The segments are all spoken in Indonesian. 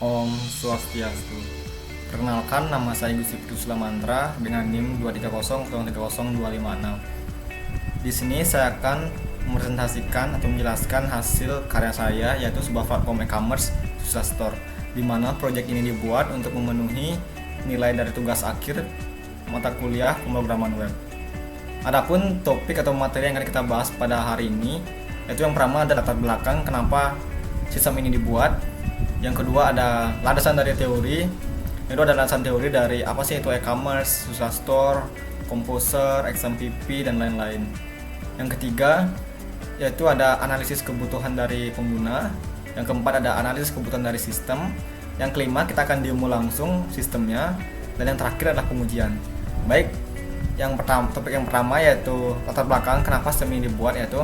Om Swastiastu. Perkenalkan, nama saya Gusti Pusla Mantra dengan NIM 230030256. Di sini saya akan mepresentasikan atau menjelaskan hasil karya saya, yaitu sebuah platform e-commerce Susah Store, di mana proyek ini dibuat untuk memenuhi nilai dari tugas akhir mata kuliah pemrograman web. Adapun topik atau materi yang akan kita bahas pada hari ini, yaitu yang pertama ada latar belakang kenapa sistem ini dibuat. Yang kedua ada landasan dari teori. Itu ada landasan teori dari apa sih itu e-commerce, Susah Store, Composer, XMPP, dan lain-lain. Yang ketiga yaitu ada analisis kebutuhan dari pengguna. Yang keempat ada analisis kebutuhan dari sistem. Yang kelima kita akan demo langsung sistemnya. Dan yang terakhir adalah pengujian. Baik, topik yang pertama yaitu latar belakang kenapa sistem ini dibuat, yaitu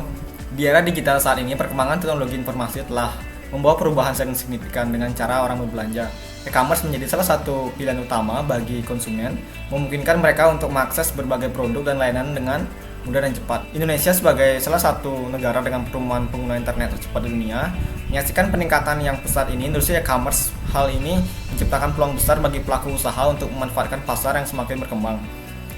di era digital saat ini perkembangan teknologi informasi telah membawa perubahan yang signifikan dengan cara orang berbelanja. E-commerce menjadi salah satu pilihan utama bagi konsumen, memungkinkan mereka untuk mengakses berbagai produk dan layanan dengan mudah dan cepat. Indonesia sebagai salah satu negara dengan pertumbuhan pengguna internet tercepat di dunia, menyaksikan peningkatan yang pesat ini industri e-commerce. Hal ini menciptakan peluang besar bagi pelaku usaha untuk memanfaatkan pasar yang semakin berkembang.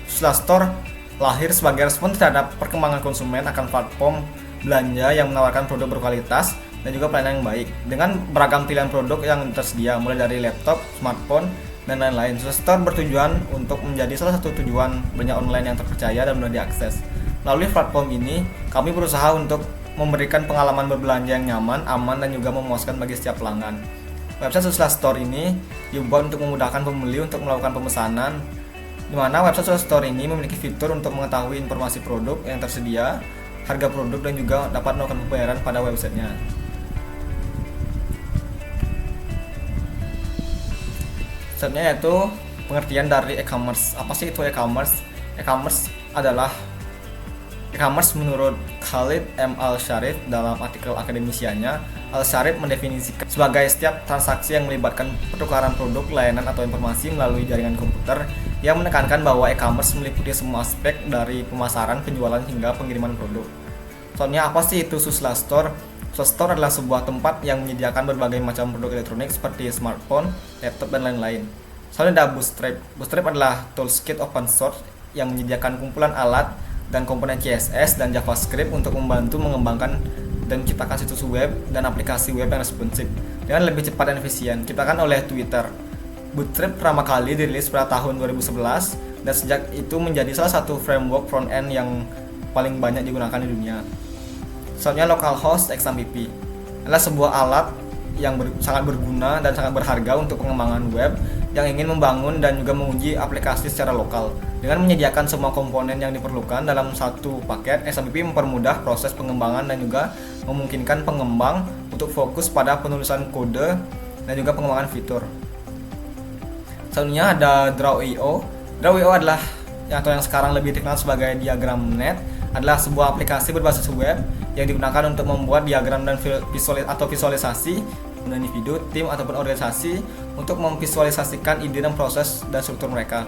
Susah Store lahir sebagai respon terhadap perkembangan konsumen akan platform belanja yang menawarkan produk berkualitas dan juga pelayanan yang baik dengan beragam pilihan produk yang tersedia mulai dari laptop, smartphone, dan lain-lain. Susah Store bertujuan untuk menjadi salah satu tujuan belanja online yang terpercaya dan mudah diakses. Melalui platform ini, kami berusaha untuk memberikan pengalaman berbelanja yang nyaman, aman, dan juga memuaskan bagi setiap pelanggan. Website Susah Store ini dibuat untuk memudahkan pembeli untuk melakukan pemesanan, di mana website Susah Store ini memiliki fitur untuk mengetahui informasi produk yang tersedia, harga produk, dan juga dapat melakukan pembayaran pada websitenya. Selanjutnya yaitu pengertian dari e-commerce. Apa sih itu e-commerce? E-commerce menurut Khalid M. Al-Sharif dalam artikel akademisianya. Al-Sharif mendefinisikan sebagai setiap transaksi yang melibatkan pertukaran produk, layanan, atau informasi melalui jaringan komputer, yang menekankan bahwa e-commerce meliputi semua aspek dari pemasaran, penjualan, hingga pengiriman produk. Soalnya apa sih itu Susah Store? Susah Store adalah sebuah tempat yang menyediakan berbagai macam produk elektronik seperti smartphone, laptop, dan lain-lain. Soalnya ada Bootstrap. Bootstrap adalah toolkit open source yang menyediakan kumpulan alat dan komponen CSS dan JavaScript untuk membantu mengembangkan dan menciptakan situs web dan aplikasi web yang responsif dengan lebih cepat dan efisien. Diciptakan oleh Twitter. Bootstrap pertama kali dirilis pada tahun 2011 dan sejak itu menjadi salah satu framework front-end yang paling banyak digunakan di dunia. Soalnya localhost XMPP adalah sebuah alat yang sangat berguna dan sangat berharga untuk pengembangan web yang ingin membangun dan juga menguji aplikasi secara lokal. Dengan menyediakan semua komponen yang diperlukan dalam satu paket, XMPP mempermudah proses pengembangan dan juga memungkinkan pengembang untuk fokus pada penulisan kode dan juga pengembangan fitur. Selanjutnya ada Draw.io. Draw.io adalah yang sekarang lebih dikenal sebagai Diagram.net, adalah sebuah aplikasi berbasis web yang digunakan untuk membuat diagram dan visualisasi individu, tim, ataupun organisasi untuk memvisualisasikan ide dan proses dan struktur mereka.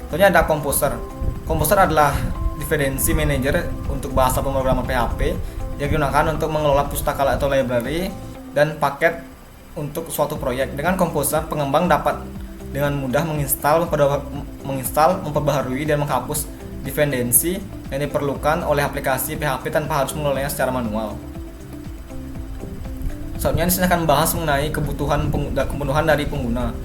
Tentunya ada Composer. Composer adalah dependency manager untuk bahasa pemrograman PHP yang digunakan untuk mengelola pustaka atau library dan paket untuk suatu proyek. Dengan Composer, pengembang dapat dengan mudah menginstal, memperbaharui, dan menghapus dependensi yang diperlukan oleh aplikasi PHP tanpa harus mengelolanya secara manual. Selanjutnya disini akan membahas mengenai kebutuhan dari pengguna.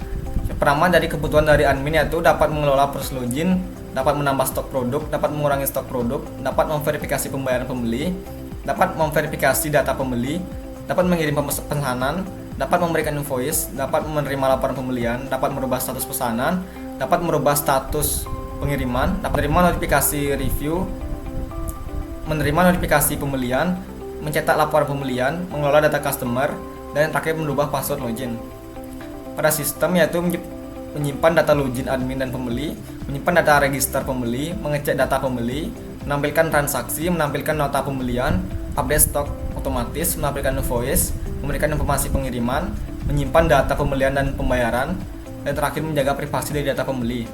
Yang pertama dari kebutuhan dari admin, yaitu dapat mengelola proses login, dapat menambah stok produk, dapat mengurangi stok produk, dapat memverifikasi pembayaran pembeli, dapat memverifikasi data pembeli, dapat mengirim pesanan, dapat memberikan invoice, dapat menerima laporan pembelian, dapat merubah status pesanan, dapat merubah status pengiriman, dapat menerima notifikasi review, menerima notifikasi pembelian, mencetak laporan pembelian, mengelola data customer, dan yang terakhir merubah password login. Pada sistem yaitu menyimpan data login admin dan pembeli, menyimpan data register pembeli, mengecek data pembeli, menampilkan transaksi, menampilkan nota pembelian, update stok otomatis, menampilkan invoice, memberikan informasi pengiriman, menyimpan data pembelian dan pembayaran, dan terakhir menjaga privasi dari data pembeli.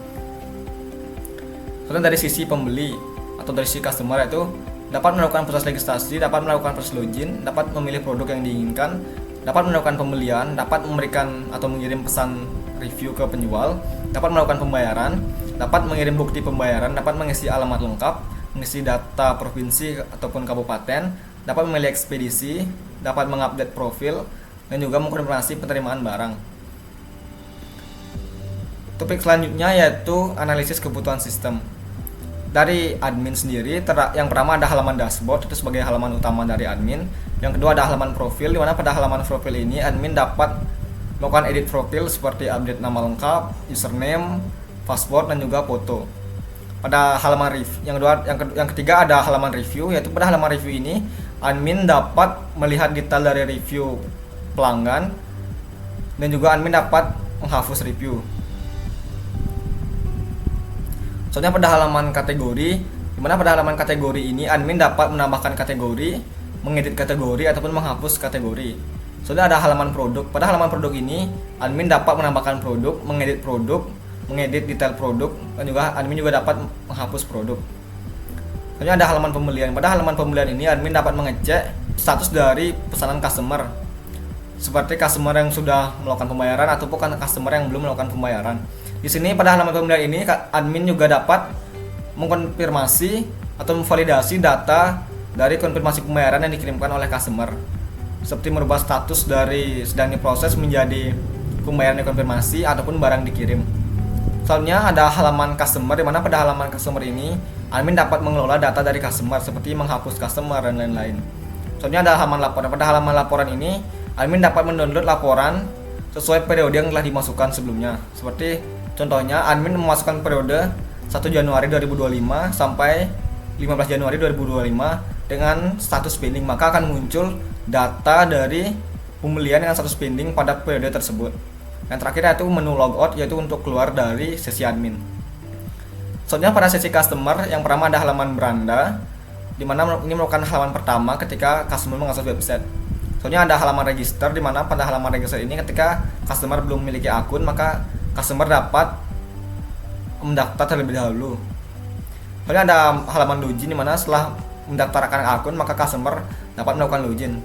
Soalnya dari sisi pembeli atau dari sisi customer, itu dapat melakukan proses registrasi, dapat melakukan proses login, dapat memilih produk yang diinginkan, dapat melakukan pembelian, dapat memberikan atau mengirim pesan review ke penjual, dapat melakukan pembayaran, dapat mengirim bukti pembayaran, dapat mengisi alamat lengkap, mengisi data provinsi ataupun kabupaten, dapat memilih ekspedisi, dapat mengupdate profil, dan juga mengkonfirmasi penerimaan barang. Topik selanjutnya yaitu analisis kebutuhan sistem. Dari admin sendiri, yang pertama ada halaman dashboard, itu sebagai halaman utama dari admin. Yang kedua ada halaman profil, di mana pada halaman profil ini admin dapat melakukan edit profil seperti update nama lengkap, username, password, dan juga foto. Pada halaman review, yang ketiga ada halaman review, yaitu pada halaman review ini admin dapat melihat detail dari review pelanggan, dan juga admin dapat menghapus review. Soalnya pada halaman kategori, dimana pada halaman kategori ini admin dapat menambahkan kategori, mengedit kategori, ataupun menghapus kategori. Soalnya ada halaman produk. Pada halaman produk ini admin dapat menambahkan produk, mengedit detail produk, dan juga admin juga dapat menghapus produk. Soalnya ada halaman pembelian. Pada halaman pembelian ini admin dapat mengecek status dari pesanan customer, seperti customer yang sudah melakukan pembayaran ataupun customer yang belum melakukan pembayaran. Di sini pada halaman pembelian ini admin juga dapat mengkonfirmasi atau memvalidasi data dari konfirmasi pembayaran yang dikirimkan oleh customer, seperti merubah status dari sedang diproses menjadi pembayaran dikonfirmasi ataupun barang dikirim. Soalnya ada halaman customer, di mana pada halaman customer ini admin dapat mengelola data dari customer seperti menghapus customer dan lain-lain. Soalnya ada halaman laporan. Pada halaman laporan ini admin dapat mendownload laporan sesuai periode yang telah dimasukkan sebelumnya. Seperti contohnya admin memasukkan periode 1 Januari 2025 sampai 15 Januari 2025 dengan status pending, maka akan muncul data dari pembelian dengan status pending pada periode tersebut. Yang terakhir yaitu menu logout, yaitu untuk keluar dari sesi admin. Soalnya pada sesi customer, yang pertama ada halaman beranda, di mana ini merupakan halaman pertama ketika customer mengakses website. Soalnya ada halaman register, di mana pada halaman register ini ketika customer belum memiliki akun, maka customer dapat mendaftar terlebih dahulu. Soalnya ada halaman login, di mana setelah mendaftarkan akun maka customer dapat melakukan login.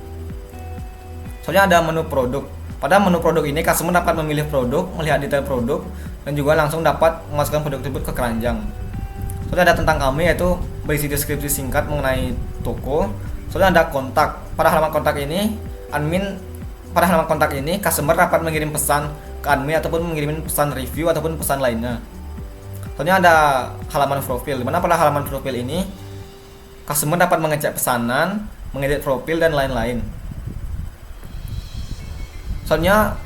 Soalnya ada menu produk. Pada menu produk ini customer dapat memilih produk, melihat detail produk, dan juga langsung dapat memasukkan produk tersebut ke keranjang. Soalnya ada tentang kami, yaitu berisi deskripsi singkat mengenai toko. Soalnya ada kontak. Pada halaman kontak ini customer dapat mengirim pesan ke admin ataupun mengirim pesan review ataupun pesan lainnya. Soalnya ada halaman profil, di mana pada halaman profil ini customer dapat mengecek pesanan, mengedit profil, dan lain-lain. Soalnya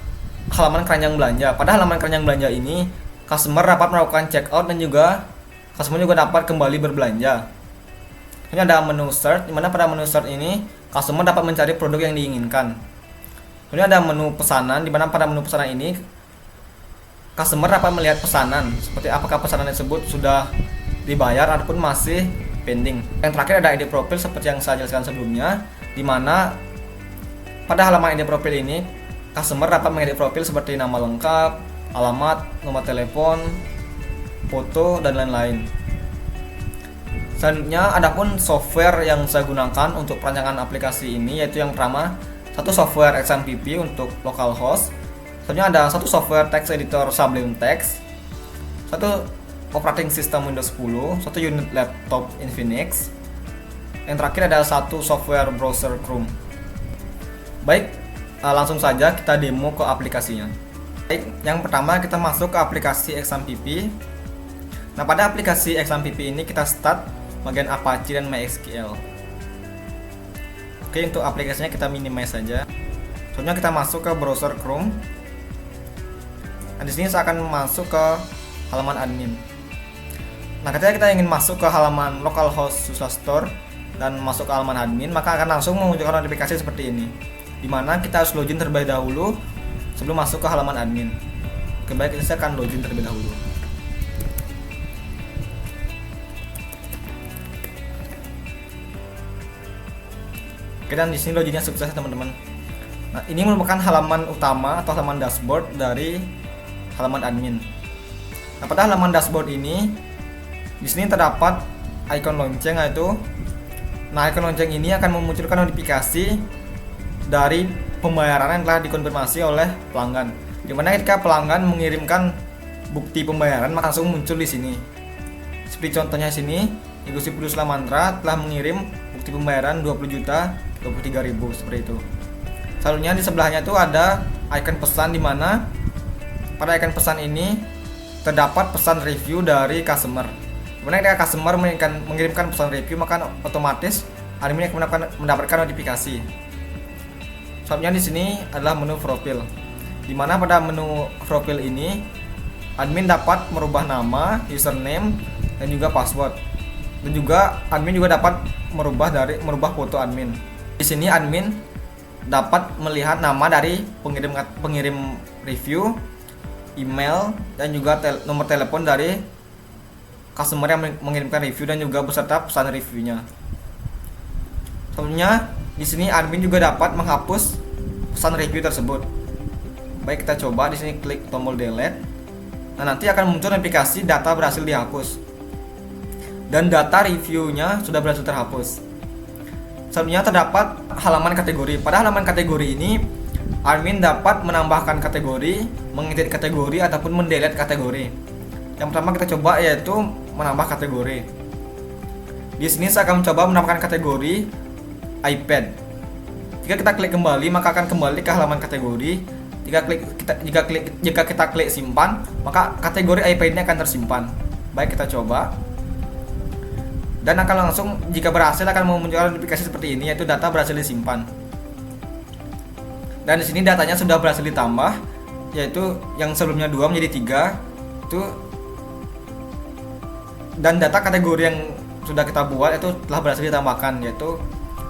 halaman keranjang belanja. Pada halaman keranjang belanja ini customer dapat melakukan check out, dan juga customer juga dapat kembali berbelanja. Ini ada menu search, di mana pada menu search ini customer dapat mencari produk yang diinginkan. Ini ada menu pesanan, di mana pada menu pesanan ini customer dapat melihat pesanan, seperti apakah pesanan tersebut sudah dibayar ataupun masih pending. Yang terakhir ada edit profil seperti yang saya jelaskan sebelumnya, di mana pada halaman edit profil ini customer dapat mengedit profil seperti nama lengkap, alamat, nomor telepon, foto, dan lain-lain. Selanjutnya adapun software yang saya gunakan untuk perancangan aplikasi ini, yaitu yang pertama satu software XMPP untuk localhost. Selanjutnya ada satu software text editor Sublime Text, satu operating system Windows 10, satu unit laptop Infinix. Yang terakhir ada satu software browser Chrome. Baik, langsung saja kita demo ke aplikasinya. Baik, yang pertama kita masuk ke aplikasi XMPP. Nah, pada aplikasi XMPP ini kita start bagian Apache dan MySQL. Oke, untuk aplikasinya kita minimize saja. Soalnya kita masuk ke browser Chrome. Nah, di sini saya akan masuk ke halaman admin. Nah, ketika kita ingin masuk ke halaman localhost user store dan masuk ke halaman admin, maka akan langsung menunjukkan notifikasi seperti ini, dimana kita harus login terlebih dahulu sebelum masuk ke halaman admin. Oke, baik, saya akan login terlebih dahulu. Oke, dan di sini loginnya sukses, teman-teman. Nah, ini merupakan halaman utama atau halaman dashboard dari halaman admin. Nah, pada halaman dashboard ini di sini terdapat icon lonceng, yaitu icon lonceng ini akan memunculkan notifikasi dari pembayaran yang telah dikonfirmasi oleh pelanggan. Dimana ketika pelanggan mengirimkan bukti pembayaran maka langsung muncul di sini. Seperti contohnya sini, Igusti Pudusla Mantra telah mengirim bukti pembayaran 20.023.000 seperti itu. Selanjutnya di sebelahnya itu ada icon pesan, di mana pada icon pesan ini terdapat pesan review dari customer. Dimana ketika customer mengirimkan pesan review maka otomatis admin akan mendapatkan notifikasi. Selanjutnya di sini adalah menu profil. Di mana pada menu profil ini admin dapat merubah nama, username, dan juga password. Dan juga admin juga dapat merubah foto admin. Di sini admin dapat melihat nama dari pengirim review, email, dan juga nomor telepon dari customer yang mengirimkan review dan juga beserta pesan reviewnya. Selanjutnya di sini admin juga dapat menghapus pesan review tersebut. Baik, kita coba di sini klik tombol delete. Nah, nanti akan muncul notifikasi data berhasil dihapus dan data reviewnya sudah berhasil terhapus. Selanjutnya terdapat halaman kategori. Pada halaman kategori ini admin dapat menambahkan kategori, mengedit kategori, ataupun mendelete kategori. Yang pertama kita coba yaitu menambah kategori. Di sini saya akan mencoba menambahkan kategori iPad. Jika kita klik kembali maka akan kembali ke halaman kategori. Jika kita klik simpan maka kategori iPad ini akan tersimpan. Baik, kita coba. Dan akan langsung jika berhasil akan memunculkan notifikasi seperti ini, yaitu data berhasil disimpan. Dan di sini datanya sudah berhasil ditambah, yaitu yang sebelumnya 2 menjadi 3 itu. Dan data kategori yang sudah kita buat itu telah berhasil ditambahkan, yaitu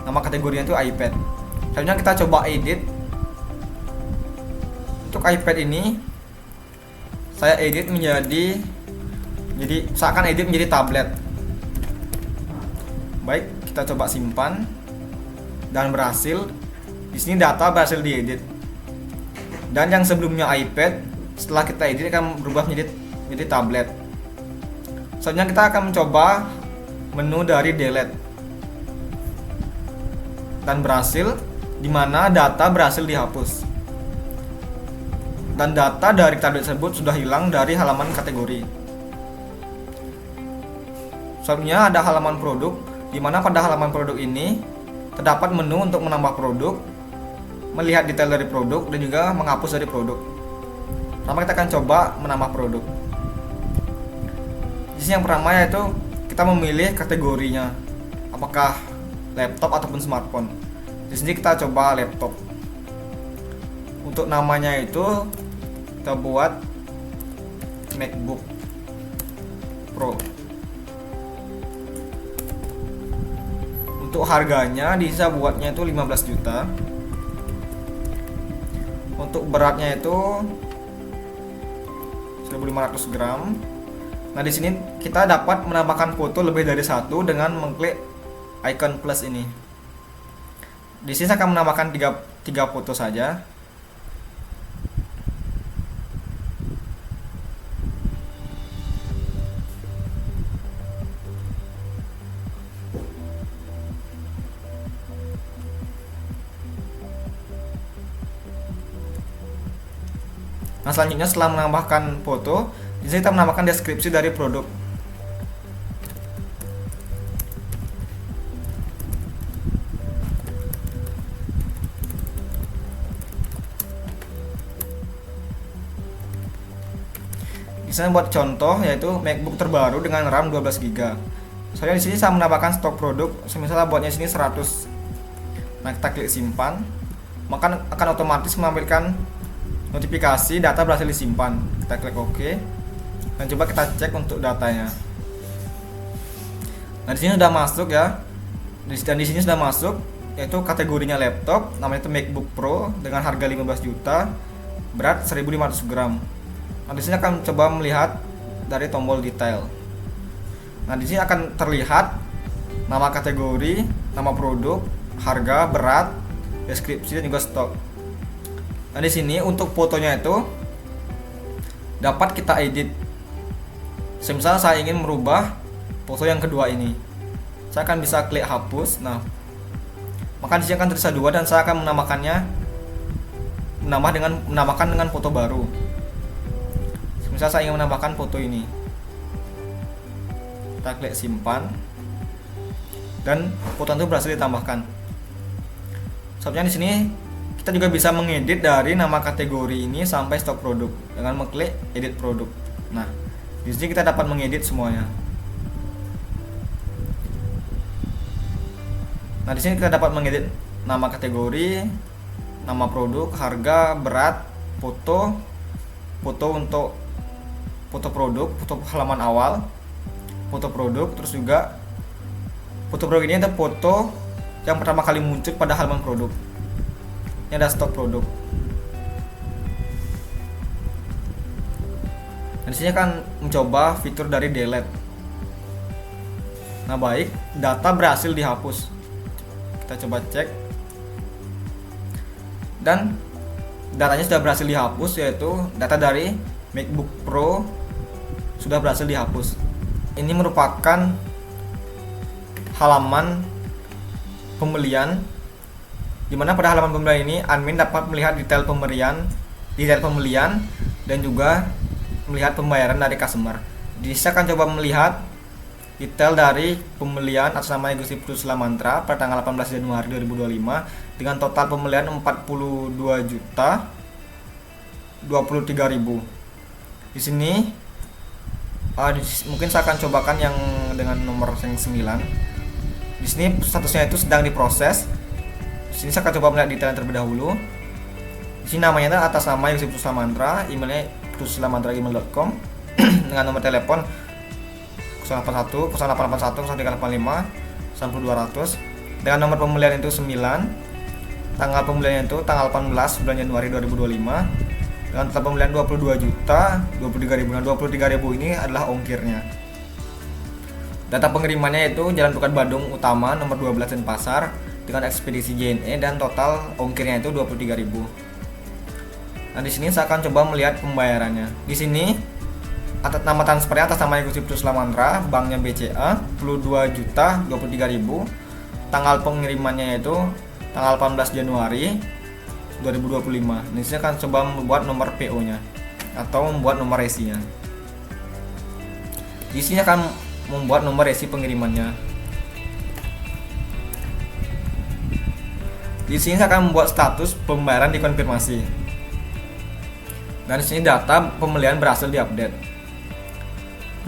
nama kategorinya itu iPad. Selanjutnya kita coba edit. Untuk iPad ini saya edit saya akan edit menjadi tablet. Baik, kita coba simpan dan berhasil. Di sini data berhasil diedit. Dan yang sebelumnya iPad setelah kita edit akan berubah menjadi tablet. Selanjutnya kita akan mencoba menu dari delete. Dan berhasil, di mana data berhasil dihapus. Dan data dari tablet tersebut sudah hilang dari halaman kategori. Selanjutnya ada halaman produk, di mana pada halaman produk ini terdapat menu untuk menambah produk, melihat detail dari produk, dan juga menghapus dari produk. Pertama kita akan coba menambah produk. Di sini yang pertama yaitu kita memilih kategorinya, apakah laptop ataupun smartphone. Di sini kita coba laptop. Untuk namanya itu kita buat MacBook Pro. Untuk harganya bisa buatnya itu 15 juta. Untuk beratnya itu 1500 gram. Nah, di sini kita dapat menambahkan foto lebih dari satu dengan mengklik icon plus ini. Di sini saya akan menambahkan 3 foto saja. Nah, selanjutnya setelah menambahkan foto, di sini kita menambahkan deskripsi dari produk. Di sini buat contoh yaitu MacBook terbaru dengan RAM 12 GB. Soalnya di sini saya menambahkan stok produk, misalnya buatnya sini 100. Nah, kita klik simpan, maka akan otomatis menampilkan notifikasi data berhasil disimpan. Kita klik OK dan coba kita cek untuk datanya. Nah, di sini sudah masuk ya. Dan di sini sudah masuk yaitu kategorinya laptop, namanya itu MacBook Pro dengan harga 15 juta, berat 1500 gram. Nah, di sini akan coba melihat dari tombol detail. Nah, di sini akan terlihat nama kategori, nama produk, harga, berat, deskripsi, dan juga stok. Nah, di sini untuk fotonya itu dapat kita edit. Misalnya saya ingin merubah foto yang kedua ini, saya akan bisa klik hapus. Nah, maka di sini akan tersisa 2 dan saya akan menambahkannya menambahkan dengan foto baru. Misal saya ingin menambahkan foto ini, kita klik simpan dan foto itu berhasil ditambahkan. Soalnya di sini kita juga bisa mengedit dari nama kategori ini sampai stok produk dengan mengklik edit produk. Nah, di sini kita dapat mengedit semuanya. Nah, di sini kita dapat mengedit nama kategori, nama produk, harga, berat, foto untuk foto produk, foto halaman awal, foto produk, terus juga foto produk ini ada foto yang pertama kali muncul pada halaman produk. Ini ada stok produk. Dan di sini akan mencoba fitur dari delete. Nah, baik, data berhasil dihapus. Kita coba cek. Dan datanya sudah berhasil dihapus, yaitu data dari MacBook Pro sudah berhasil dihapus. Ini merupakan halaman pembelian, di mana pada halaman pembelian ini admin dapat melihat detail pembelian dan juga melihat pembayaran dari customer. Jadi saya akan coba melihat detail dari pembelian atas nama Gusti Priscilla Mantra pada tanggal 18 Januari 2025 dengan total pembelian 42.023.000. Di sini mungkin saya akan cobakan yang dengan nomor yang 9. Di sini statusnya itu sedang diproses. Di sini saya akan coba melihat detail terlebih dahulu. Di sini namanya atas nama Gusti Priscilla Mantra, emailnya priscillamantra@gmail.com dengan nomor telepon 081 0881 0385 9200 dengan nomor pembelian itu 9. Tanggal pembelian itu tanggal 18 bulan Januari 2025 dengan total pembelian 22.023.000. Nah, 23.000 ini adalah ongkirnya. Data pengirimannya itu Jalan Tukat Bandung Utama nomor 12 Denpasar dengan ekspedisi JNE dan total ongkirnya itu 23.000. Nah, di sini saya akan coba melihat pembayarannya. Di sini atas nama transfernya atas nama Gusti Priscilla Mantra, banknya BCA 22.023.000. Tanggal pengirimannya itu tanggal 18 Januari 2025. Ini saya akan coba membuat nomor PO-nya atau membuat nomor resinya. Di sini akan membuat nomor resi pengirimannya. Di sini saya akan membuat status pembayaran dikonfirmasi. Dan di sini data pembelian berhasil diupdate.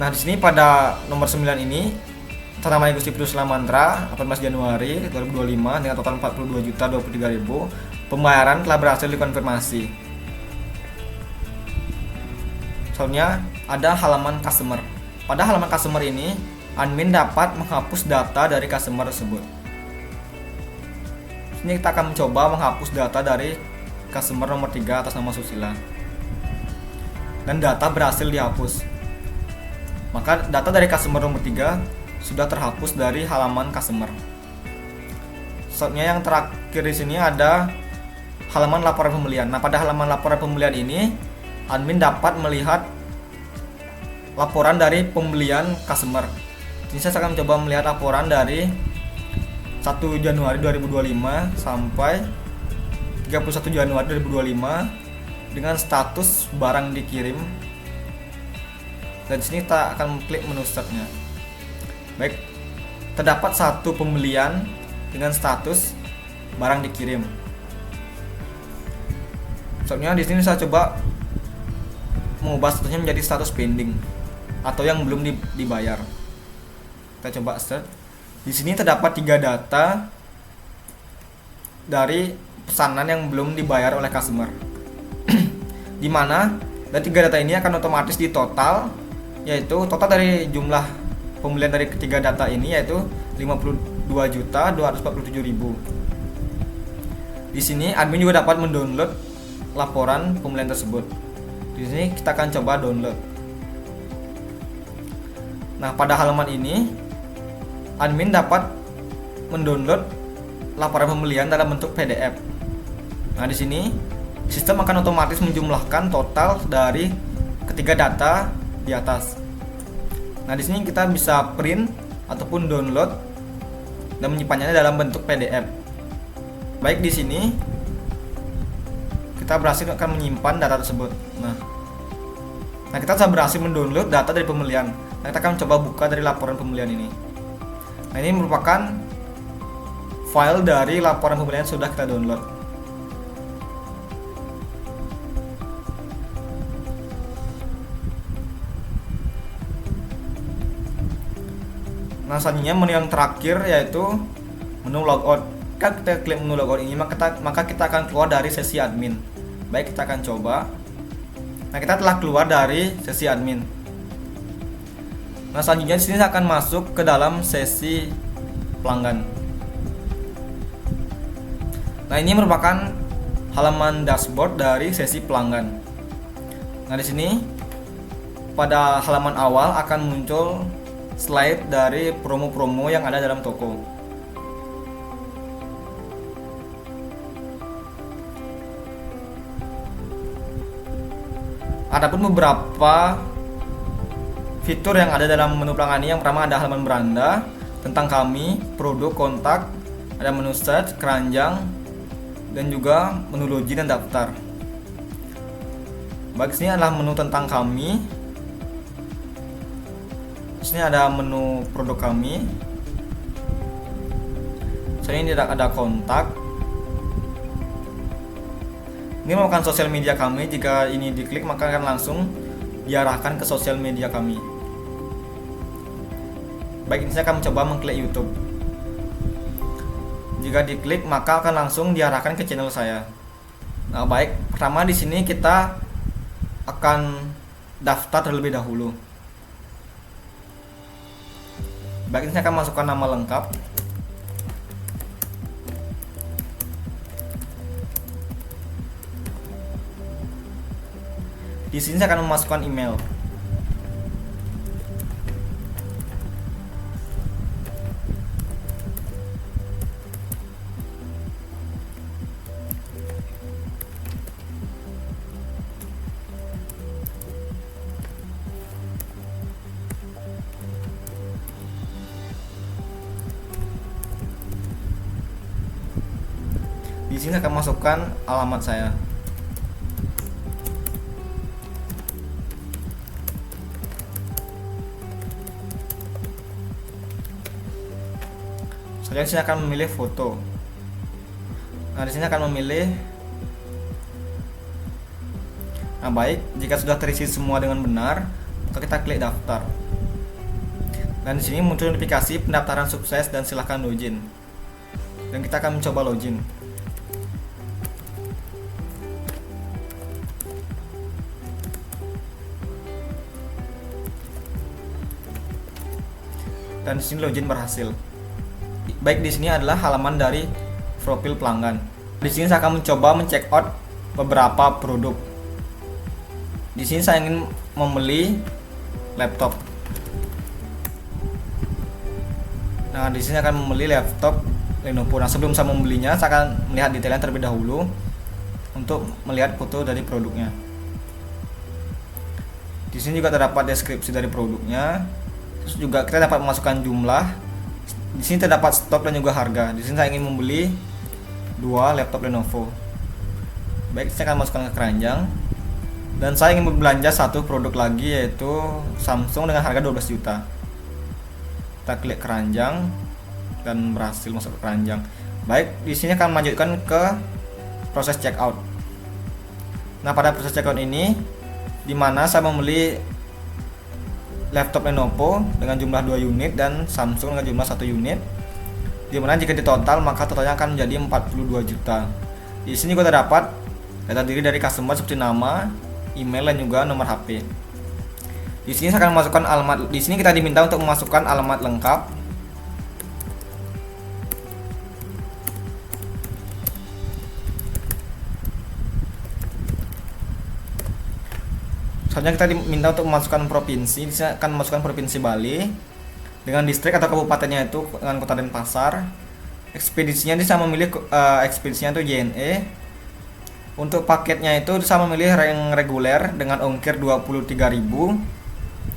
Nah, di sini pada nomor 9 ini atas nama Gusti Priscilla Mantra 18 Januari 2025 dengan total 42.023.000. Pembayaran telah berhasil dikonfirmasi. Soalnya ada halaman customer. Pada halaman customer ini, admin dapat menghapus data dari customer tersebut. Ini kita akan mencoba menghapus data dari customer nomor 3 atas nama Susila. Dan data berhasil dihapus. Maka data dari customer nomor 3 sudah terhapus dari halaman customer. Soalnya yang terakhir di sini ada halaman laporan pembelian. Nah, pada halaman laporan pembelian ini admin dapat melihat laporan dari pembelian customer. Ini saya akan mencoba melihat laporan dari 1 Januari 2025 sampai 31 Januari 2025 dengan status barang dikirim. Dan di sini kita akan klik menu startnya. Baik, terdapat satu pembelian dengan status barang dikirim. Soalnya di sini saya coba mengubah statusnya menjadi status pending atau yang belum dibayar. Kita coba start. Di sini terdapat 3 data dari pesanan yang belum dibayar oleh customer. Di mana dari 3 data ini akan otomatis ditotal, yaitu total dari jumlah pembelian dari ketiga data ini yaitu 52.247.000. Di sini admin juga dapat mendownload laporan pembelian tersebut. Di sini kita akan coba download. Nah, pada halaman ini admin dapat mendownload laporan pembelian dalam bentuk PDF. Nah, di sini sistem akan otomatis menjumlahkan total dari ketiga data di atas. Nah, di sini kita bisa print ataupun download dan menyimpannya dalam bentuk PDF. Baik, di sini kita kita berhasil akan menyimpan data tersebut. Nah, kita sudah berhasil mendownload data dari pembelian. Nah, kita akan coba buka dari laporan pembelian ini. Nah, ini merupakan file dari laporan pembelian yang sudah kita download. Nah, selanjutnya menu yang terakhir yaitu menu logout. Kan kita klik menu logout ini, maka kita akan keluar dari sesi admin. Baik, kita akan coba. Nah, kita telah keluar dari sesi admin. Nah, selanjutnya di sini akan masuk ke dalam sesi pelanggan. Nah, ini merupakan halaman dashboard dari sesi pelanggan. Nah, di sini pada halaman awal akan muncul slide dari promo-promo yang ada dalam toko. Adapun beberapa fitur yang ada dalam menu pelanggan ini, yang pertama ada halaman beranda, tentang kami, produk, kontak, ada menu search, keranjang, dan juga menu login dan daftar. Baik, sini adalah menu tentang kami. Sini ada menu produk kami. Sini ada kontak. Ini merupakan sosial media kami. Jika ini diklik maka akan langsung diarahkan ke sosial media kami. Baik, ini saya akan mencoba mengklik YouTube. Jika diklik maka akan langsung diarahkan ke channel saya. Nah, baik, pertama di sini kita akan daftar terlebih dahulu. Baik, ini saya akan masukkan nama lengkap. Di sini saya akan memasukkan email. Di sini saya akan masukkan alamat saya. Saya di sini akan memilih foto. Nah, di sini akan memilih. Nah, baik, jika sudah terisi semua dengan benar, maka kita klik daftar. Dan di sini muncul notifikasi pendaftaran sukses dan silahkan login. Dan kita akan mencoba login. Dan di sini login berhasil. Baik, di sini adalah halaman dari profil pelanggan. Di sini saya akan mencoba men-check out beberapa produk. Di sini saya ingin membeli laptop. Nah, di sini akan membeli laptop Lenovo. Nah, sebelum saya membelinya, saya akan melihat detailnya terlebih dahulu untuk melihat foto dari produknya. Di sini juga terdapat deskripsi dari produknya. Terus juga kita dapat memasukkan jumlah. Di sini terdapat stok dan juga harga. Di sini saya ingin membeli 2 laptop Lenovo. Baik, saya akan masukkan ke keranjang. Dan saya ingin berbelanja satu produk lagi, yaitu Samsung dengan harga 12 juta. Kita klik keranjang dan berhasil masuk ke keranjang. Baik, di sini akan melanjutkan ke proses checkout. Nah, pada proses checkout ini di mana saya membeli laptop Lenovo dengan jumlah 2 unit dan Samsung dengan jumlah 1 unit. Dimana jika ditotal maka totalnya akan menjadi 42 juta. Di sini juga terdapat data diri dari customer seperti nama, email dan juga nomor HP. Di sini saya akan memasukkan alamat. Di sini kita diminta untuk memasukkan alamat lengkap. Selanjutnya kita diminta untuk memasukkan provinsi. Di sini akan memasukkan provinsi Bali dengan distrik atau kabupatennya itu dengan Kota Denpasar. Ekspedisinya bisa memilih ekspedisinya itu JNE. Untuk paketnya itu bisa memilih yang reguler dengan ongkir 23.000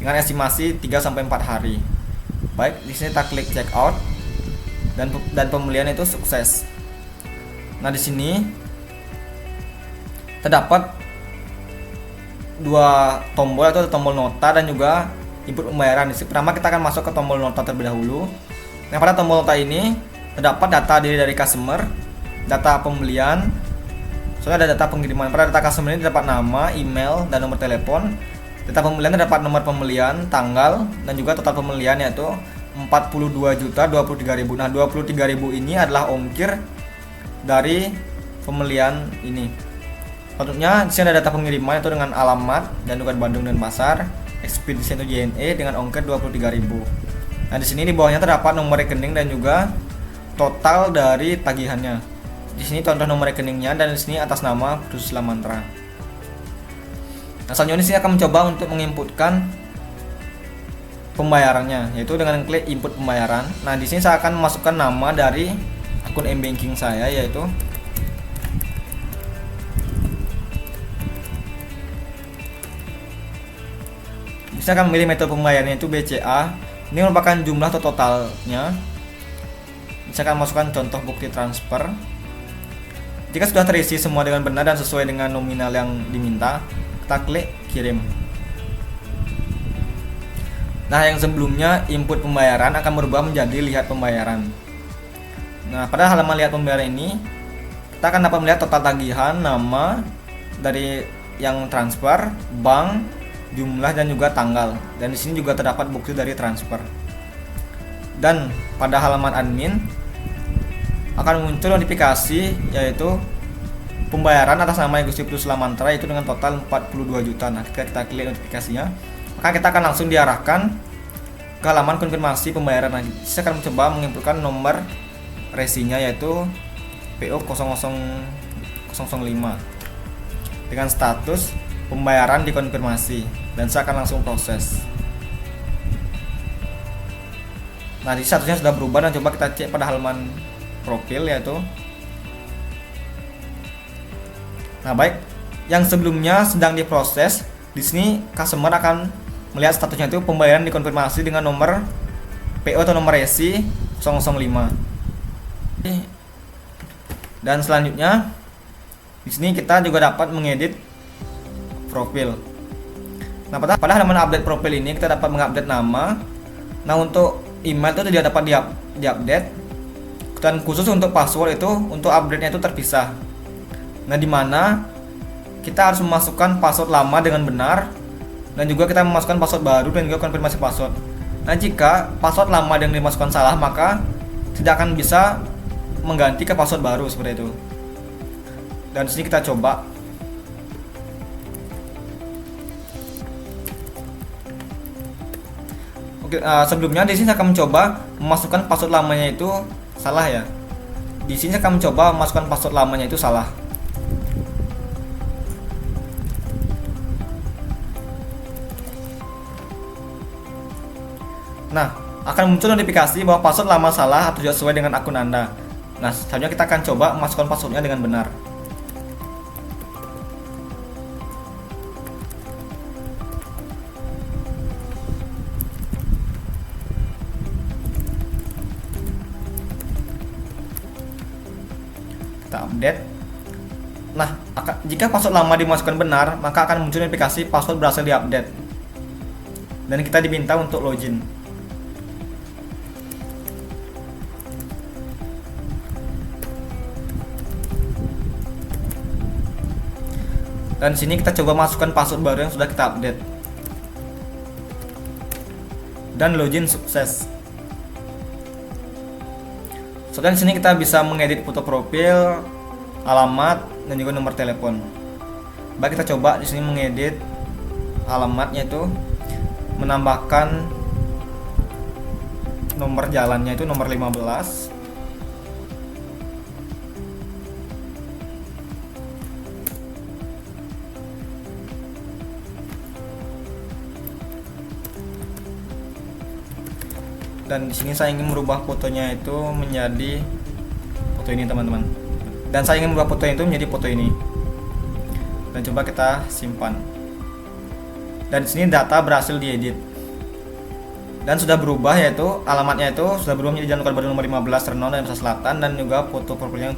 dengan estimasi 3-4 hari. Baik, di sini kita klik check out dan pembelian itu sukses. Nah, di sini terdapat dua tombol, yaitu tombol nota dan juga input pembayaran. Pertama kita akan masuk ke tombol nota terlebih dahulu. Nah, pada tombol nota ini terdapat data diri dari customer, data pembelian, soalnya ada data pengiriman. Pada data customer ini terdapat nama, email, dan nomor telepon. Data pembelian terdapat nomor pembelian, tanggal, dan juga total pembelian yaitu 42.023.000. Nah, 23.000 ini adalah ongkir dari pembelian ini. Selanjutnya di sini ada data pengiriman itu dengan alamat dan juga Bandung dan Pasar, ekspedisi itu JNE dengan ongkir 23.000. Nah, di sini di bawahnya terdapat nomor rekening dan juga total dari tagihannya. Di sini contoh nomor rekeningnya dan di sini atas nama Pusla Mantra. Nah, selanjutnya di sini akan mencoba untuk menginputkan pembayarannya, yaitu dengan klik input pembayaran. Nah, di sini saya akan memasukkan nama dari akun m-banking saya, yaitu saya akan memilih metode pembayarannya itu BCA. Ini merupakan jumlah atau totalnya. Saya akan masukkan contoh bukti transfer. Jika sudah terisi semua dengan benar dan sesuai dengan nominal yang diminta, kita klik kirim. Nah, yang sebelumnya input pembayaran akan berubah menjadi lihat pembayaran. Nah, pada halaman lihat pembayaran ini kita akan dapat melihat total tagihan, nama dari yang transfer, bank, jumlah dan juga tanggal. Dan di sini juga terdapat bukti dari transfer. Dan pada halaman admin akan muncul notifikasi yaitu pembayaran atas nama Gusti Pusla Mantra itu dengan total 42 juta. Nah, kita klik notifikasinya, maka kita akan langsung diarahkan ke halaman konfirmasi pembayaran. Nah, saya akan mencoba menginputkan nomor resinya yaitu PO 00005 dengan status pembayaran dikonfirmasi, dan saya akan langsung proses. Nah, di statusnya sudah berubah dan coba kita cek pada halaman profil yaitu. Nah, baik, yang sebelumnya sedang diproses, di sini customer akan melihat statusnya itu pembayaran dikonfirmasi dengan nomor PO atau nomor resi 005. Dan selanjutnya di sini kita juga dapat mengedit profil. Nah, pada halaman update profil ini kita dapat mengupdate nama. Nah, untuk email itu tidak dapat diupdate, dan khusus untuk password itu untuk update-nya itu terpisah. Nah, di mana kita harus memasukkan password lama dengan benar dan juga kita memasukkan password baru dan juga konfirmasi password. Nah, jika password lama yang dimasukkan salah, maka tidak akan bisa mengganti ke password baru seperti itu. Dan di sini kita coba. Sebelumnya di sini saya akan mencoba memasukkan password lamanya itu salah ya. Di sini saya akan mencoba memasukkan password lamanya itu salah. Nah, akan muncul notifikasi bahwa password lama salah atau tidak sesuai dengan akun Anda. Nah, selanjutnya kita akan coba memasukkan passwordnya dengan benar. Kita update. Nah, jika password lama dimasukkan benar, maka akan muncul notifikasi password berhasil diupdate. Dan kita diminta untuk login. Dan di sini kita coba masukkan password baru yang sudah kita update. Dan login sukses. Soalnya di sini kita bisa mengedit foto profil, alamat, dan juga nomor telepon. Baik, kita coba di sini mengedit alamatnya itu, menambahkan nomor jalannya itu nomor 15. Dan di sini saya ingin merubah fotonya itu menjadi foto ini, teman-teman. Dan saya ingin merubah fotonya itu menjadi foto ini. Dan coba kita simpan. Dan di sini data berhasil diedit. Dan sudah berubah, yaitu alamatnya itu sudah berubah menjadi Jalan Baru nomor 15 Renon dan Selatan, dan juga foto profilnya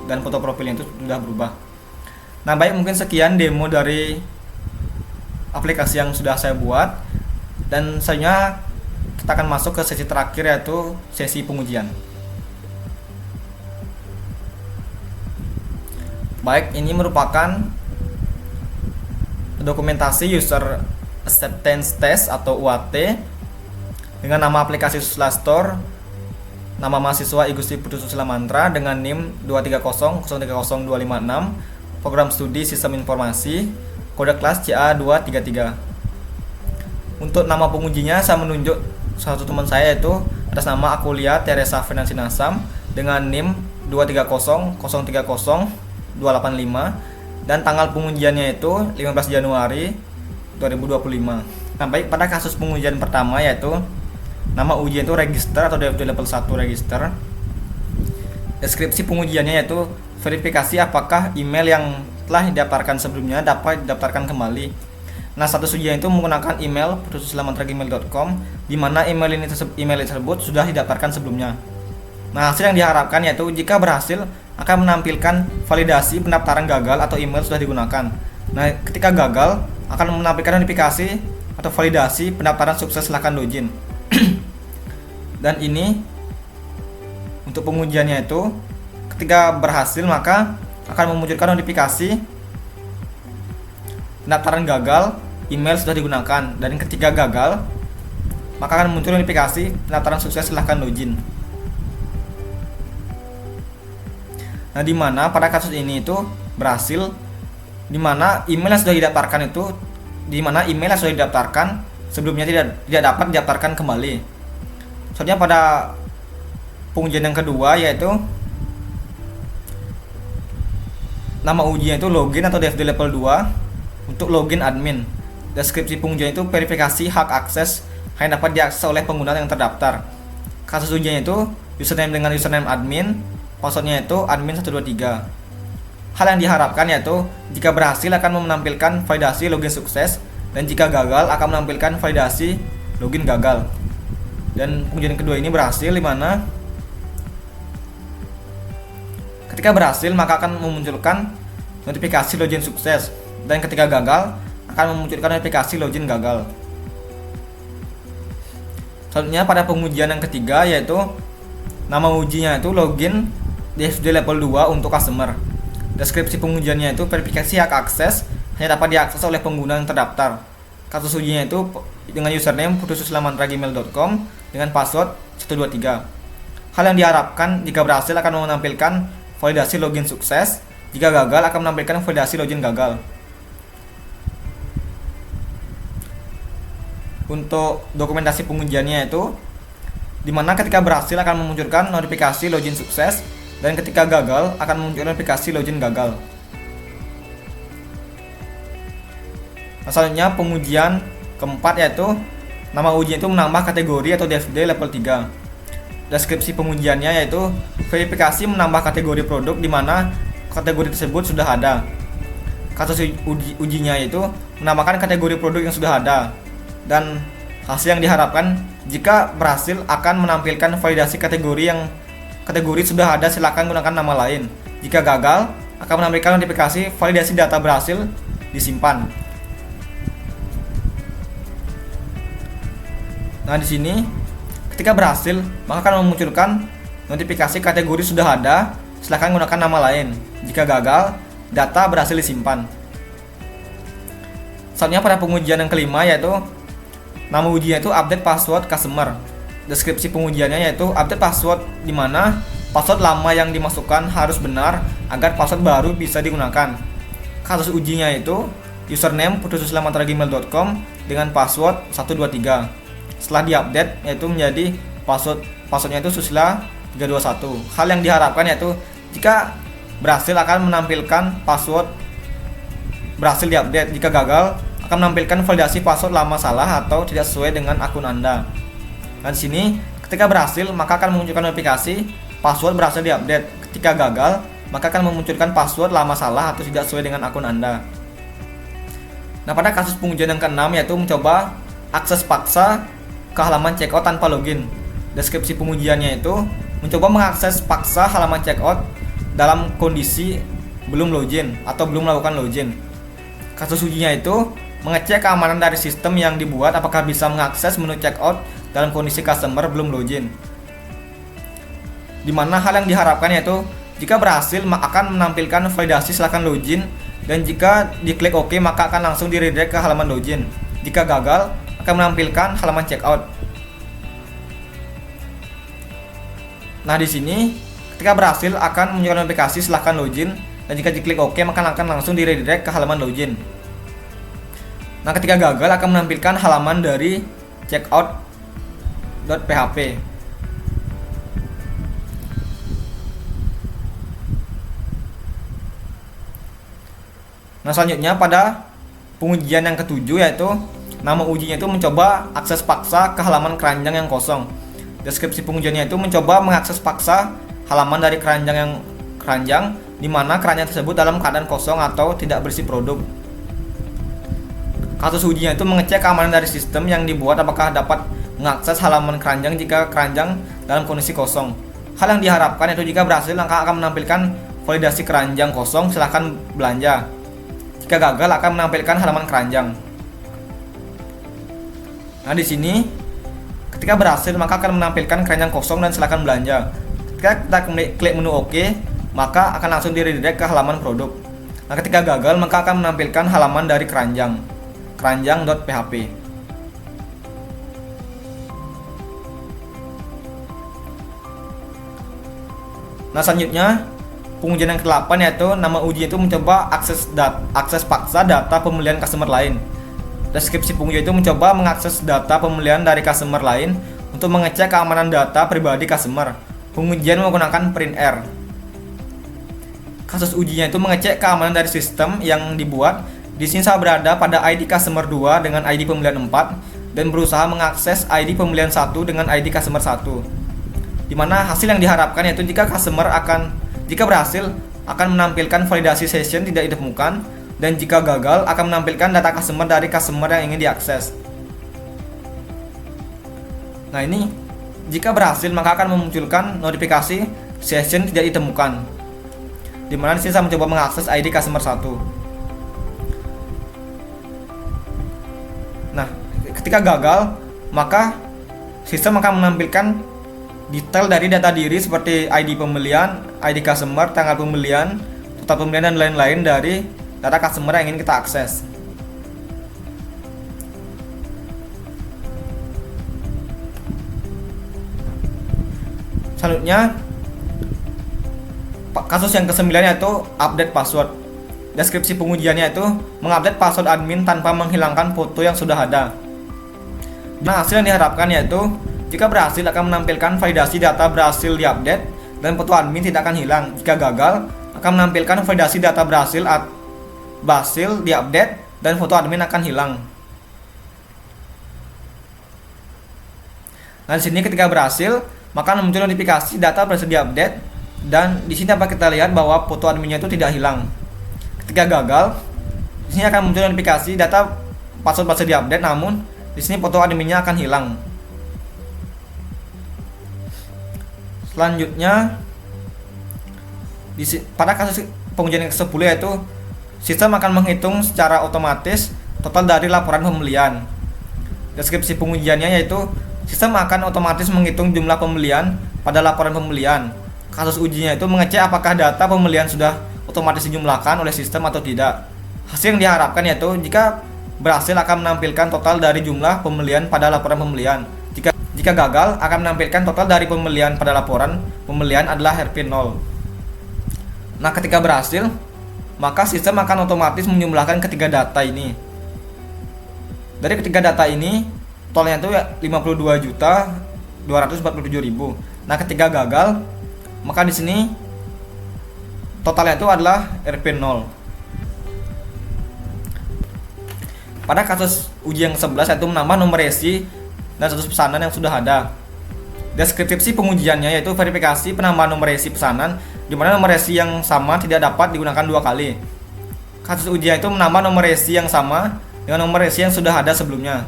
dan foto profilnya itu sudah berubah. Nah, baik, mungkin sekian demo dari aplikasi yang sudah saya buat, dan selanjutnya kita akan masuk ke sesi terakhir, yaitu sesi pengujian. Baik, ini merupakan dokumentasi User Acceptance Test atau UAT dengan nama aplikasi Susla Store, nama mahasiswa I Gusti Putu Susila Mantra dengan NIM 230030256, program studi Sistem Informasi, kode kelas CA233. Untuk nama pengujinya saya menunjuk salah satu teman saya, yaitu atas nama Akulia Teresa Finansinasam dengan NIM 230030285, dan tanggal pengujiannya itu 15 Januari 2025. Nah, baik, pada kasus pengujian pertama, yaitu nama ujian itu register atau DFD level 1 register. Deskripsi pengujiannya yaitu verifikasi apakah email yang telah didaftarkan sebelumnya dapat didaftarkan kembali. Nah, status ujian itu menggunakan email putususlamantra@gmail.com, di mana email tersebut sudah didaftarkan sebelumnya. Nah, hasil yang diharapkan yaitu jika berhasil akan menampilkan validasi pendaftaran gagal atau email sudah digunakan. Nah, ketika gagal akan menampilkan notifikasi atau validasi pendaftaran sukses, silahkan login. Dan ini untuk pengujiannya itu ketika berhasil maka akan memunculkan notifikasi pendaftaran gagal, email sudah digunakan, dan ketika gagal maka akan muncul notifikasi pendaftaran sukses, silahkan login. Nah, di mana pada kasus ini itu berhasil, di mana email yang sudah didaftarkan itu, di mana email yang sudah didaftarkan sebelumnya tidak dapat didaftarkan kembali. Soalnya pada pengujian yang kedua, yaitu nama ujian itu login atau DFD level 2 untuk login admin. Deskripsi pengujian itu verifikasi hak akses hanya dapat diakses oleh pengguna yang terdaftar. Kasus ujiannya itu username dengan username admin, passwordnya itu admin 123. Hal yang diharapkan yaitu jika berhasil akan menampilkan validasi login sukses, dan jika gagal akan menampilkan validasi login gagal. Dan pengujian kedua ini berhasil, di mana ketika berhasil maka akan memunculkan notifikasi login sukses, dan ketika gagal akan memunculkan notifikasi login gagal. Selanjutnya pada pengujian yang ketiga, yaitu nama ujinya itu login DFD level 2 untuk customer. Deskripsi pengujiannya itu verifikasi hak akses hanya dapat diakses oleh pengguna yang terdaftar. Kasus ujinya itu dengan username putususlamantra@gmail.com dengan password 123. Hal yang diharapkan jika berhasil akan menampilkan validasi login sukses, jika gagal akan menampilkan validasi login gagal. Untuk dokumentasi pengujiannya itu, dimana ketika berhasil akan memunculkan notifikasi login sukses, dan ketika gagal akan memunculkan notifikasi login gagal. Selanjutnya pengujian keempat, yaitu nama ujian itu menambah kategori atau DFD level 3. Deskripsi pengujiannya yaitu verifikasi menambah kategori produk, di mana kategori tersebut sudah ada. Kasus ujinya itu menambahkan kategori produk yang sudah ada, dan hasil yang diharapkan jika berhasil akan menampilkan validasi kategori sudah ada, silakan gunakan nama lain. Jika gagal akan menampilkan notifikasi validasi data berhasil disimpan. Nah, di sini ketika berhasil maka akan memunculkan notifikasi kategori sudah ada, silakan gunakan nama lain. Jika gagal, data berhasil disimpan. Selanjutnya pada pengujian yang kelima, yaitu nama ujian itu update password customer. Deskripsi pengujiannya yaitu update password, di mana password lama yang dimasukkan harus benar agar password baru bisa digunakan. Kasus ujinya itu username putususlamantra@gmail.com dengan password 123. Setelah diupdate yaitu menjadi passwordnya itu susila321. Hal yang diharapkan yaitu jika berhasil akan menampilkan password berhasil diupdate, jika gagal akan menampilkan validasi password lama salah atau tidak sesuai dengan akun Anda. Nah, di sini ketika berhasil maka akan memunculkan notifikasi password berhasil diupdate. Ketika gagal maka akan memunculkan password lama salah atau tidak sesuai dengan akun Anda. Nah, pada kasus pengujian yang keenam, yaitu mencoba akses paksa ke halaman checkout tanpa login. Deskripsi pengujiannya itu mencoba mengakses paksa halaman checkout dalam kondisi belum login atau belum melakukan login. Kasus ujinya itu mengecek keamanan dari sistem yang dibuat apakah bisa mengakses menu checkout dalam kondisi customer belum login. Dimana hal yang diharapkan yaitu jika berhasil akan menampilkan validasi silakan login, dan jika diklik OK maka akan langsung di redirect ke halaman login. Jika gagal akan menampilkan halaman checkout. Nah di sini ketika berhasil akan menunjukkan notifikasi silakan login, dan jika diklik OK maka akan langsung di redirect ke halaman login. Nah ketika gagal akan menampilkan halaman dari checkout.php. Nah selanjutnya pada pengujian yang ketujuh yaitu nama ujinya itu mencoba akses paksa ke halaman keranjang yang kosong. Deskripsi pengujiannya itu mencoba mengakses paksa halaman dari keranjang di mana keranjang tersebut dalam keadaan kosong atau tidak berisi produk. Kasus ujinya itu mengecek keamanan dari sistem yang dibuat apakah dapat mengakses halaman keranjang jika keranjang dalam kondisi kosong. Hal yang diharapkan yaitu jika berhasil maka akan menampilkan validasi keranjang kosong silahkan belanja. Jika gagal akan menampilkan halaman keranjang. Nah di sini ketika berhasil maka akan menampilkan keranjang kosong dan silakan belanja. Ketika kita klik menu OK maka akan langsung di redirect ke halaman produk. Nah ketika gagal maka akan menampilkan halaman dari keranjang.php. Nah selanjutnya pengujian yang ke-8 yaitu nama uji itu mencoba akses paksa data pembelian customer lain. Deskripsi pengujian itu mencoba mengakses data pembelian dari customer lain untuk mengecek keamanan data pribadi customer. Pengujian menggunakan printr. Kasus ujinya itu mengecek keamanan dari sistem yang dibuat. Di sini saya berada pada ID customer 2 dengan ID pembelian 4 dan berusaha mengakses ID pembelian 1 dengan ID customer 1. Dimana hasil yang diharapkan yaitu jika berhasil akan menampilkan validasi session tidak ditemukan, dan jika gagal akan menampilkan data customer dari customer yang ingin diakses. Nah ini jika berhasil maka akan memunculkan notifikasi session tidak ditemukan. Dimana disini saya mencoba mengakses ID customer 1. Nah ketika gagal maka sistem akan menampilkan detail dari data diri seperti ID pembelian, ID customer, tanggal pembelian, total pembelian dan lain-lain dari data customer yang ingin kita akses. Selanjutnya kasus yang ke-9 yaitu update password. Deskripsi pengujiannya itu mengupdate password admin tanpa menghilangkan foto yang sudah ada. Nah hasil yang diharapkan yaitu jika berhasil akan menampilkan validasi data berhasil diupdate dan foto admin tidak akan hilang. Jika gagal akan menampilkan validasi data berhasil diupdate dan foto admin akan hilang. Nah di sini ketika berhasil maka muncul notifikasi data berhasil diupdate, dan di sini dapat kita lihat bahwa foto adminnya itu tidak hilang. Ketika gagal, di sini akan muncul notifikasi data password berhasil diupdate, namun di sini foto adminnya akan hilang. Selanjutnya pada kasus pengujian yang ke-10 yaitu sistem akan menghitung secara otomatis total dari laporan pembelian. Deskripsi pengujiannya yaitu sistem akan otomatis menghitung jumlah pembelian pada laporan pembelian. Kasus ujinya itu mengecek apakah data pembelian sudah otomatis dijumlahkan oleh sistem atau tidak. Hasil yang diharapkan yaitu jika berhasil akan menampilkan total dari jumlah pembelian pada laporan pembelian. Jika gagal akan menampilkan total dari pembelian pada laporan pembelian adalah Rp0. Nah ketika berhasil maka sistem akan otomatis menjumlahkan ketiga data ini. Dari ketiga data ini totalnya itu 52.247.000. Nah ketika gagal maka di sini totalnya itu adalah Rp0. Pada kasus uji yang ke-11 yaitu menambah nomor resi dan status pesanan yang sudah ada. Deskripsi pengujiannya yaitu verifikasi penambahan nomor resi pesanan, di mana nomor resi yang sama tidak dapat digunakan dua kali. Kasus ujian itu menambah nomor resi yang sama dengan nomor resi yang sudah ada sebelumnya.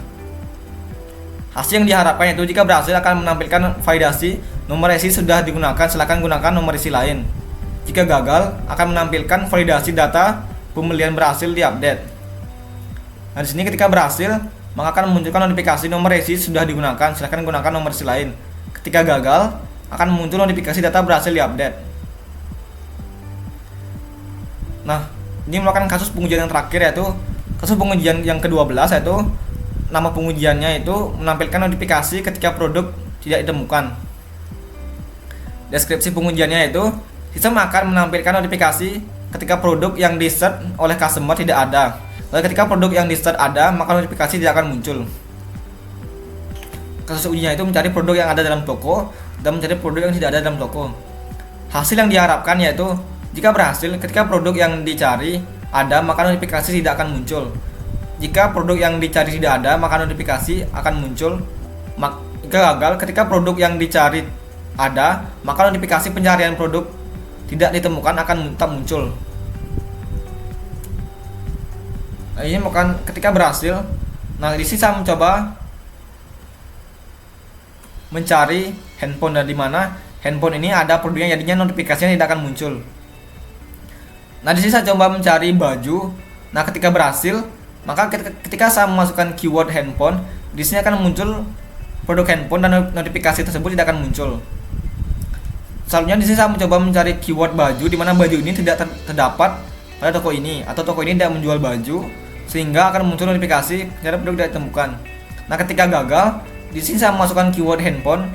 Hasil yang diharapkan yaitu jika berhasil akan menampilkan validasi nomor resi sudah digunakan, silakan gunakan nomor resi lain. Jika gagal, akan menampilkan validasi data pembelian berhasil diupdate. Nah, di sini ketika berhasil, maka akan memunculkan notifikasi nomor resi sudah digunakan. Silahkan gunakan nomor resi lain. Ketika gagal, akan muncul notifikasi data berhasil diupdate. Nah, ini merupakan kasus pengujian yang terakhir, yaitu kasus pengujian yang ke-12, yaitu nama pengujiannya itu menampilkan notifikasi ketika produk tidak ditemukan. Deskripsi pengujiannya itu, sistem akan menampilkan notifikasi ketika produk yang di-search oleh customer tidak ada. Lalu ketika produk yang di-search ada, maka notifikasi tidak akan muncul. Kasus ujinya itu mencari produk yang ada dalam toko dan mencari produk yang tidak ada dalam toko. Hasil yang diharapkan yaitu, jika berhasil, ketika produk yang dicari ada, maka notifikasi tidak akan muncul. Jika produk yang dicari tidak ada, maka notifikasi akan muncul. Jika gagal, ketika produk yang dicari ada, maka notifikasi pencarian produk tidak ditemukan akan tetap muncul. Nah, ini bukan ketika berhasil. Nah, di sini saya mencoba mencari handphone, dan di mana handphone ini ada produknya, jadinya notifikasinya tidak akan muncul. Nah, di sini saya coba mencari baju. Nah, ketika berhasil, maka ketika saya memasukkan keyword handphone, di sini akan muncul produk handphone dan notifikasi tersebut tidak akan muncul. Selanjutnya di sini saya mencoba mencari keyword baju, di mana baju ini tidak terdapat pada toko ini, atau toko ini tidak menjual baju, sehingga akan muncul notifikasi terhadap produk tidak ditemukan. Nah, ketika gagal, di sini saya memasukkan keyword handphone,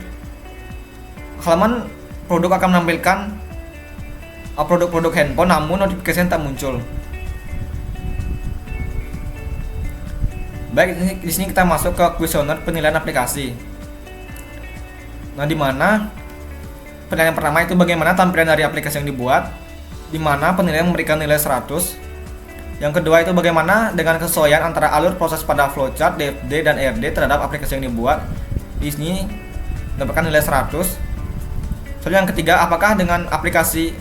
halaman produk akan menampilkan produk-produk handphone, namun notifikasinya tak muncul. Baik, di sini kita masuk ke kuesioner penilaian aplikasi. Nah, di mana penilaian pertama itu bagaimana tampilan dari aplikasi yang dibuat, di mana penilaian memberikan nilai 100. Yang kedua itu bagaimana dengan kesesuaian antara alur proses pada flowchart, DFD, dan ERD terhadap aplikasi yang dibuat. Di sini mendapatkan nilai 100. Soal yang ketiga, apakah dengan aplikasi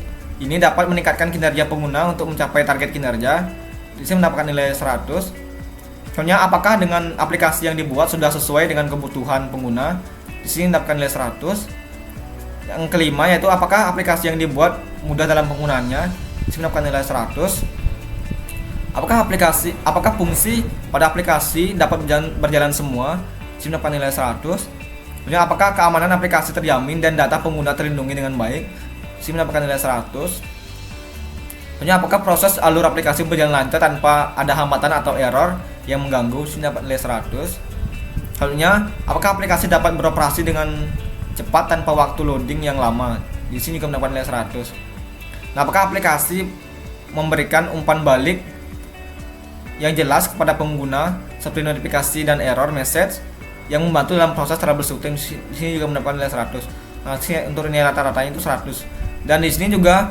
ini dapat meningkatkan kinerja pengguna untuk mencapai target kinerja. Di sini mendapatkan nilai 100. Soalnya apakah dengan aplikasi yang dibuat sudah sesuai dengan kebutuhan pengguna. Di sini mendapatkan nilai 100. Yang kelima yaitu apakah aplikasi yang dibuat mudah dalam penggunaannya. Di sini mendapatkan nilai 100. Apakah fungsi pada aplikasi dapat berjalan semua. Di sini mendapatkan nilai 100. Kemudian apakah keamanan aplikasi terjamin dan data pengguna terlindungi dengan baik. Di sini mendapatkan nilai 100. Kemudian apakah proses alur aplikasi berjalan lancar tanpa ada hambatan atau error yang mengganggu. Di sini dapat nilai 100. Selanjutnya, apakah aplikasi dapat beroperasi dengan cepat tanpa waktu loading yang lama. Di sini juga mendapatkan nilai 100. Nah, apakah aplikasi memberikan umpan balik yang jelas kepada pengguna seperti notifikasi dan error message yang membantu dalam proses troubleshooting. Di sini juga mendapatkan nilai 100. Nah, untuk nilai rata-ratanya itu 100. Dan di sini juga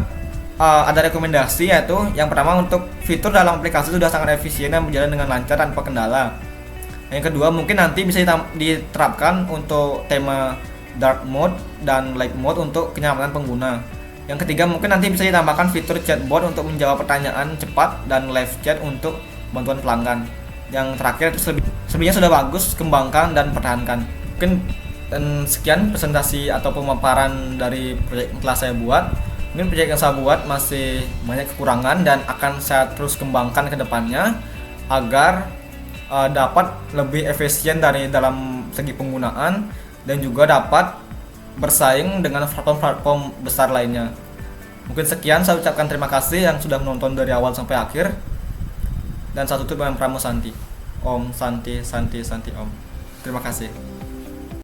ada rekomendasi, yaitu yang pertama untuk fitur dalam aplikasi sudah sangat efisien dan berjalan dengan lancar tanpa kendala. Yang kedua, mungkin nanti bisa diterapkan untuk tema dark mode dan light mode untuk kenyamanan pengguna. Yang ketiga, mungkin nanti bisa ditambahkan fitur chatbot untuk menjawab pertanyaan cepat dan live chat untuk bantuan pelanggan. Yang terakhir itu selebihnya sudah bagus, kembangkan dan pertahankan. Mungkin dan sekian presentasi atau pemaparan dari proyek yang telah saya buat. Mungkin proyek yang saya buat masih banyak kekurangan dan akan saya terus kembangkan ke depannya agar dapat lebih efisien dari dalam segi penggunaan dan juga dapat bersaing dengan platform-platform besar lainnya. Mungkin sekian, saya ucapkan terima kasih yang sudah menonton dari awal sampai akhir. Dan saya tutup dengan Pramu Santi. Om Santi Santi Santi Om. Terima kasih.